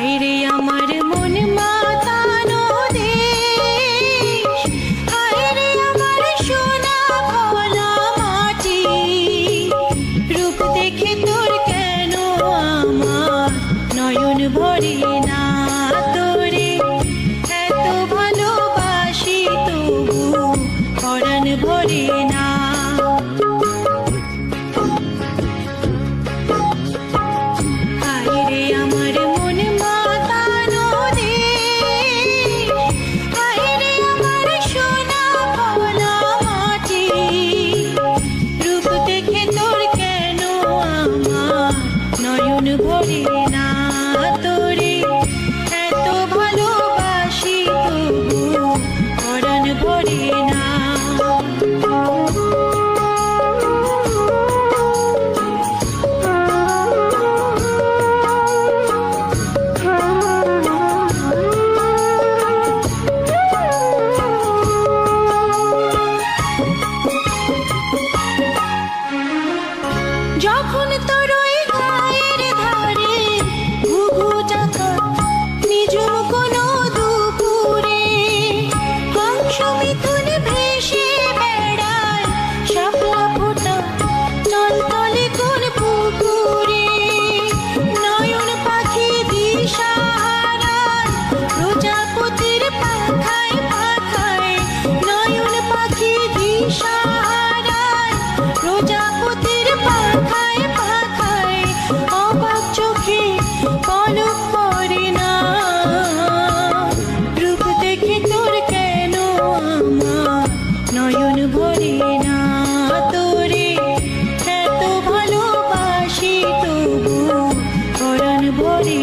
হায়রে আমার মন মাতানো দেশ, হায়রে আমার সোনা ভোলা মাটি। রূপ দেখে তোর কেন আমার নয়ন ভরে না, তোরে এত ভালোবাসি তবু পরাণ ভরে না। হায়রে আমার মন মাতানো দেশ, হায়রে আমার সোনা ভোলা মাটি। রূপ দেখে তোর কেন আমার নয়ন ভরে না, তোরে এত ভালোবাসি তবু পরাণ ভরে না। যখন তোর ওই গায়ের ধারে ঘুঘু ডাকা নিজুম কোনো দুপুরে, কংস মিথুন ভেসে বেড়ায় শাপলা ফোটা নলতলে কোন পুকুরে। নয়ন পাখি দিশাহারায় প্রজাপতির পাখায় পাখায়, নয়ন পাখি দিশাহারায় প্রজাপতির পাখায় পাখায়, অবাক চোখে পলক পড়ে না। রূপ দেখে তোর কেন আমার নয়ন ভরে না, তোরে এত ভালোবাসি তবু পরাণ ভরে